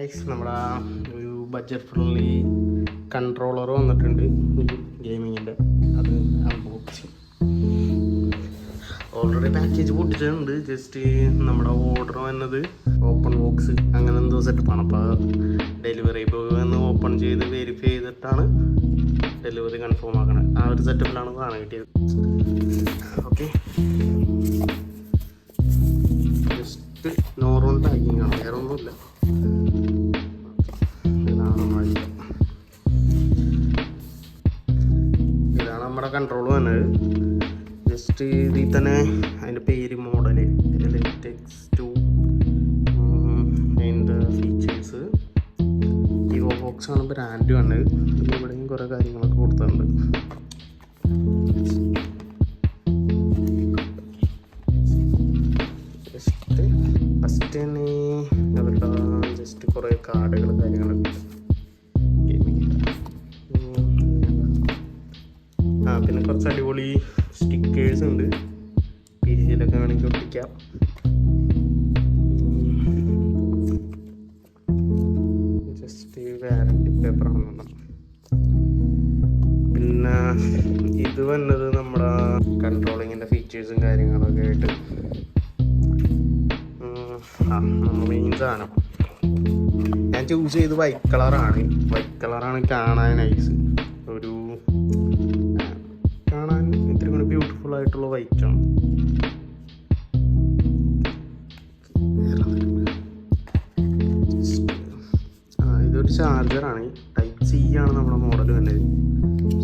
Guys, നമ്മുടെ ഒരു budget friendly controller വന്നിട്ടുണ്ട് ഗെയിമിങ്ങിൻ്റെ. അത് അൺബോക്സിങ് ഓൾറെഡി പാക്കേജ് പൊട്ടിച്ചിട്ടുണ്ട്. ജസ്റ്റ് നമ്മുടെ ഓർഡർ വന്നത് ഓപ്പൺ ബോക്സ് അങ്ങനെ എന്തോ സെറ്റപ്പാണ്. അപ്പോൾ ഡെലിവറി ബോയ് വന്ന് ഓപ്പൺ ചെയ്ത് വെരിഫൈ ചെയ്തിട്ടാണ് ഡെലിവറി കൺഫേം ആക്കണത്. ആ ഒരു സെറ്റപ്പിലാണ് സാധനം കിട്ടിയത്. ഓക്കെ, ജസ്റ്റ് നോർമൽ പാക്കിംഗ് ആണ്, വേറെ ഒന്നുമില്ല. ഇതാണ് നമ്മുടെ കൺട്രോൾ വന്നത്. ജസ്റ്റ് ഇതിൽ തന്നെ അതിൻ്റെ പേര്, മോഡല്, LTX2, അതിൻ്റെ ഫീച്ചേഴ്സ്, വിവോ ബോക്സ് ആണ് ബ്രാൻഡ് വന്നത്. പിന്നെ ഇവിടെയും കുറേ കാര്യങ്ങളൊക്കെ കൊടുത്തിട്ടുണ്ട്. ഫസ്റ്റ് തന്നെ അവരുടെ ജസ്റ്റ് കുറേ കാർഡുകളും കാര്യങ്ങളൊക്കെ പിന്നെ കുറച്ച് അടിപൊളി സ്റ്റിക്കേഴ്സ് ഉണ്ട്. PCയിലൊക്കെ വേണമെങ്കിൽ ഒട്ടിക്കാം. ജസ്റ്റ് വാറണ്ടി പേപ്പർ ആണെന്നുണ്ട്. പിന്നെ ഇത് വന്നത് നമ്മുടെ കൺട്രോളിങ്ങിൻ്റെ ഫീച്ചേഴ്സും കാര്യങ്ങളൊക്കെ ആയിട്ട് മെയിൻ സാധനം ഞാൻ ചൂസ് ചെയ്ത് വൈറ്റ് കളറാണ് കാണാൻ നൈസ്. ഒരു കാണാൻ ഇത്തിരി കൂടി ബ്യൂട്ടിഫുൾ ആയിട്ടുള്ള വൈറ്റാണ്. ഇതൊരു ചാർജറാണ്. Type-C ആണ് നമ്മുടെ മോഡൽ വന്നത്.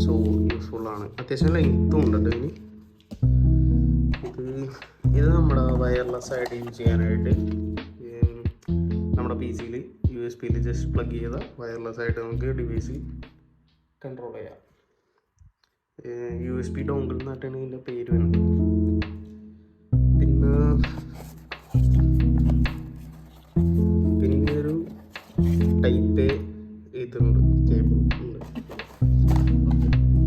സോ യൂസ്ഫുള്ളാണ്. അത്യാവശ്യം ലെങ്ത്തും ഉണ്ട് ഇതിന്. ഇത് നമ്മുടെ വയർലെസ് ആയിട്ട് യൂസ് ചെയ്യാനായിട്ട് നമ്മുടെ PCയിൽ USB-യിൽ ജസ്റ്റ് പ്ലഗ് ചെയ്ത വയർലെസ് ആയിട്ട് നമുക്ക് ഡിവൈസ് കൺട്രോൾ ചെയ്യാം. USB ഡോങ്കിൾ എന്നായിട്ടാണ് ഇതിൻ്റെ പേര് വരുന്നത്. പിന്നെ ഒരു ടൈപ്പ് ഇതുണ്ട്, കേബിൾ ഉണ്ട്.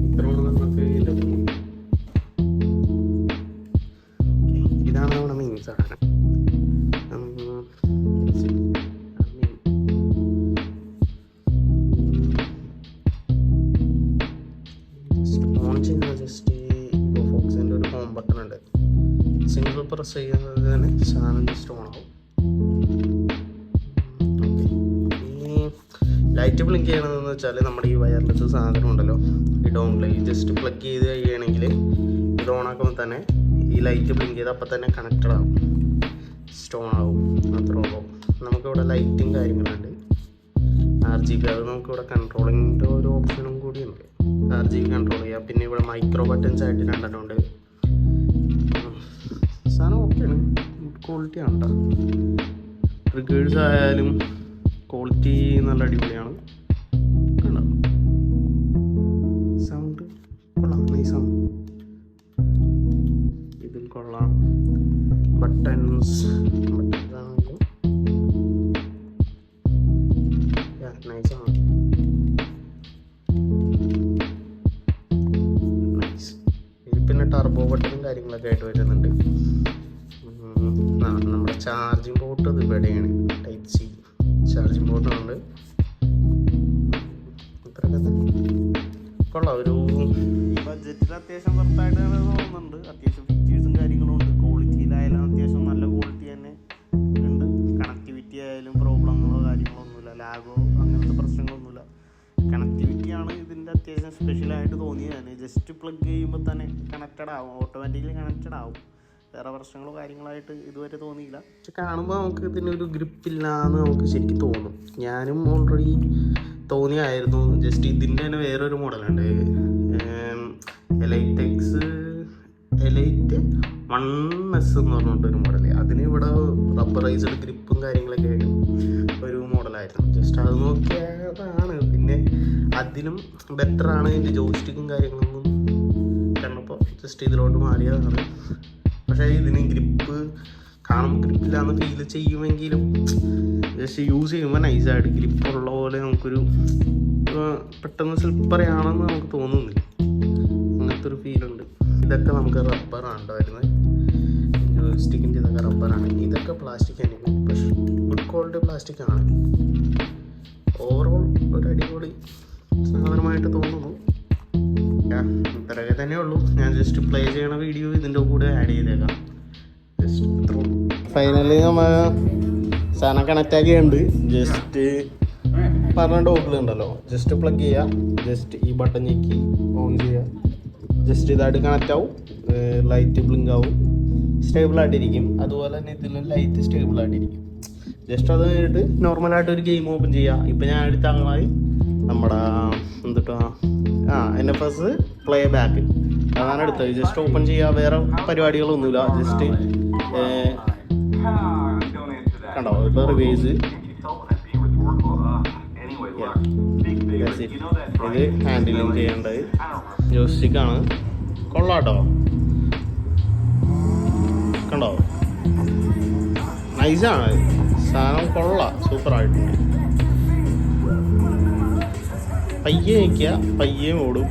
ഇത്രയാണ് നമുക്ക് ഇതാണ് നമ്മുടെ മെയിൻ സാധനം. സിംഗിൾ പ്രസ് ചെയ്യുന്നത് തന്നെ സാധനം ജസ്റ്റ് ഓൺ ആവും. ഈ ലൈറ്റ് ബ്ലിങ്ക് ചെയ്യണമെന്ന് വെച്ചാൽ നമ്മുടെ ഈ വയർലെസ് സാധനം ഉണ്ടല്ലോ, ഈ ഡോങ്കിൾ ജസ്റ്റ് പ്ലഗ് ചെയ്ത് കഴിയുകയാണെങ്കിൽ ഇത് ഓണാക്കുമ്പോൾ തന്നെ ഈ ലൈറ്റ് ബ്ലിങ്ക് ചെയ്ത് അപ്പം തന്നെ കണക്റ്റഡ് ആവും, സ്റ്റോൺ ആവും. അത്രേ ഉള്ളൂ. നമുക്കിവിടെ ലൈറ്റും കാര്യങ്ങളുണ്ട്. RGB, അത് നമുക്കിവിടെ കൺട്രോളിങ്ങിൻ്റെ ഒരു ഓപ്ഷനും കൂടിയുണ്ട്. RGB കൺട്രോൾ ചെയ്യാം. പിന്നെ ഇവിടെ മൈക്രോ ബട്ടൺസ് ആയിട്ട് രണ്ടെണ്ണം ഉണ്ട്. സാധനം ഓക്കെയാണ്, ഗുഡ് ക്വാളിറ്റി ആണ് കേട്ടോ. ട്രിഗേഴ്സ് ആയാലും ക്വാളിറ്റി നല്ല അടിപൊളിയാണ്. കണ്ടോ, സൗണ്ട് കൊള്ളാം, നൈസാണ്. ഇതും കൊള്ളാം. ബട്ടൺസ് ആണെങ്കിലും നൈസാണ്. നൈസ്. ഇതിൽ പിന്നെ ടർബോ ബട്ടണും കാര്യങ്ങളൊക്കെ ആയിട്ട് വരുന്നുണ്ട്. നമ്മുടെ ചാർജിങ് പോർട്ട് ഇത് ഇവിടെയാണ്. Type-C charging പോർട്ടുണ്ട്. ഇത്രയൊക്കെ കൊള്ളാം. ഒരു ബഡ്ജറ്റിൽ അത്യാവശ്യം വർത്തായിട്ട് തോന്നുന്നുണ്ട്. അത്യാവശ്യം ഫീച്ചേഴ്സും കാര്യങ്ങളും ഉണ്ട്. ക്വാളിറ്റിയിലായാലും അത്യാവശ്യം നല്ല ക്വാളിറ്റി തന്നെ ഉണ്ട്. കണക്ടിവിറ്റി ആയാലും പ്രോബ്ലങ്ങളോ കാര്യങ്ങളോ ഒന്നുമില്ല, ലാഗോ അങ്ങനത്തെ പ്രശ്നങ്ങളൊന്നുമില്ല. കണക്ടിവിറ്റിയാണ് ഇതിൻ്റെ അത്യാവശ്യം സ്പെഷ്യലായിട്ട് തോന്നിയത്. ജസ്റ്റ് പ്ലഗ് ചെയ്യുമ്പോൾ തന്നെ കണക്റ്റഡ് ആവും, ഓട്ടോമാറ്റിക്കലി കണക്റ്റഡ് ആവും. വേറെ പ്രശ്നങ്ങളോ കാര്യങ്ങളായിട്ട് ഇതുവരെ തോന്നിയില്ല. പക്ഷെ കാണുമ്പോൾ നമുക്ക് ഇതിനൊരു ഗ്രിപ്പില്ലാന്ന് നമുക്ക് ശരിക്കും തോന്നും. ഞാനും ഓൾറെഡി തോന്നിയായിരുന്നു. ജസ്റ്റ് ഇതിൻ്റെ തന്നെ വേറൊരു മോഡലുണ്ട്, Elite 1S എന്ന് പറഞ്ഞിട്ടൊരു മോഡൽ. അതിന് ഇവിടെ റബ്ബറൈസ്ഡ് ഗ്രിപ്പും കാര്യങ്ങളൊക്കെ ആയിട്ട് ഒരു മോഡലായിരുന്നു. ജസ്റ്റ് അത് നോക്കിയതാണ്. പിന്നെ അതിലും ബെറ്ററാണ് ഇതിൻ്റെ ജോയ്സ്റ്റിക്കും കാര്യങ്ങളൊന്നും കണ്ടപ്പോൾ ജസ്റ്റ് ഇതിലോട്ട് മാറിയതാണ്. പക്ഷേ ഇതിന് ഗ്രിപ്പ് കാണുമ്പോൾ ഗ്രിപ്പില്ലാന്ന് ഫീൽ ചെയ്യുമെങ്കിലും ജസ്റ്റ് യൂസ് ചെയ്യുമ്പോൾ നൈസായിട്ട് ഗ്രിപ്പുള്ള പോലെ നമുക്കൊരു പെട്ടെന്ന് സ്ലിപ്പറിയാണെന്ന് നമുക്ക് തോന്നുന്നില്ല. അങ്ങനത്തെ ഒരു ഫീലുണ്ട്. ഇതൊക്കെ നമുക്ക് റബ്ബറാണ് വരുന്നത്. ജോയ്സ്റ്റിക്കിൻ്റെ ഇതൊക്കെ റബ്ബറാണ്. ഇതൊക്കെ പ്ലാസ്റ്റിക് ആയിരിക്കും, പക്ഷേ ഗുഡ് ക്വാളിറ്റി പ്ലാസ്റ്റിക് ആണ്. സാധനമായിട്ട് തോന്നുന്നു. ഇത്രയൊക്കെ തന്നെ ഉള്ളൂ. ഞാൻ ജസ്റ്റ് പ്ലേ ചെയ്യണ വീഡിയോ ഇതിൻ്റെ കൂടെ ആഡ് ചെയ്തേക്കാം. ജസ്റ്റ് ഫൈനലി നമ്മൾ സാധനം കണക്റ്റ് ആക്കിയുണ്ട്. ജസ്റ്റ് പറഞ്ഞ ഡോക്കിലുണ്ടല്ലോ, ജസ്റ്റ് പ്ലഗ് ചെയ്യുക, ജസ്റ്റ് ഈ ബട്ടൺ ഞെക്കി ഓൺ ചെയ്യുക. ജസ്റ്റ് ഇതായിട്ട് കണക്റ്റ് ആവും, ലൈറ്റ് ബ്ലിങ്ക് ആവും, സ്റ്റേബിളായിട്ടിരിക്കും. അതുപോലെ തന്നെ ഇതിലും ലൈറ്റ് സ്റ്റേബിളായിട്ടിരിക്കും. ജസ്റ്റ് അത് കഴിഞ്ഞിട്ട് നോർമലായിട്ട് ഒരു ഗെയിം ഓപ്പൺ ചെയ്യുക. ഇപ്പം ഞാൻ എടുത്ത അങ്ങനെ നമ്മുടെ എന്തിട്ടാ NFS പ്ലേ ബാക്ക് അതാണ് എടുത്തത്. ജസ്റ്റ് ഓപ്പൺ ചെയ്യുക, വേറെ പരിപാടികളൊന്നുമില്ല. ജസ്റ്റ് കണ്ടോ ഇപ്പോൾ റിവേഴ്സ് ഇത് ഹാൻഡിലിങ് ചെയ്യേണ്ടത് ജോയ്സ്റ്റിക്കാണ്. കൊള്ളാട്ടോ, കണ്ടോ നൈസാണ് സാധനം, കൊള്ളാം, സൂപ്പറായിട്ടുണ്ട്. പയ്യെ നിൽക്കുക, പയ്യെ ഓടും.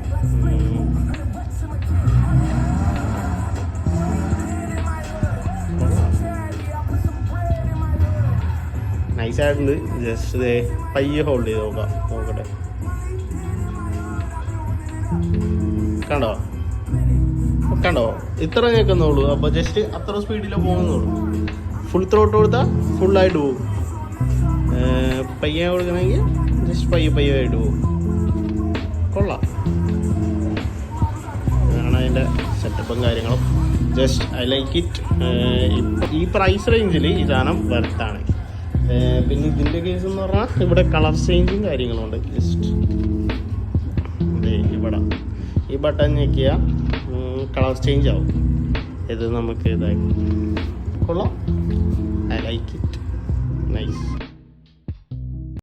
നൈസായിട്ടുണ്ട്. ജസ്റ്റ് ഇതേ പയ്യെ ഹോൾഡ് ചെയ്ത് നോക്കട്ടെ. കണ്ടോ ഇത്ര ഞെക്കുന്നുള്ളൂ. അപ്പോൾ ജസ്റ്റ് അത്ര സ്പീഡിൽ പോകുന്നുള്ളൂ. ഫുൾ ത്രോട്ട് കൊടുത്താൽ ഫുള്ളായിട്ട് പോകും. പയ്യെ കൊടുക്കണമെങ്കിൽ ജസ്റ്റ് പയ്യെ ആയിട്ട് പോകും. കൊള്ളാം. അതാണ് അതിൻ്റെ സെറ്റപ്പും കാര്യങ്ങളും. Just I like it. ഈ പ്രൈസ് റേഞ്ചിൽ ഈ സാധനം വർത്താണ്. പിന്നെ ഇതിൻ്റെ കേസ് എന്ന് പറഞ്ഞാൽ ഇവിടെ കളർ ചേഞ്ചും കാര്യങ്ങളുണ്ട്. ജസ്റ്റ് ഇവിടെ ഈ ബട്ടൺ ഞെക്കിയാൽ കളർ ചേഞ്ച് ആവും. ഇത് നമുക്ക് ഇതായി കൊള്ളാം. I like it. നൈസ്.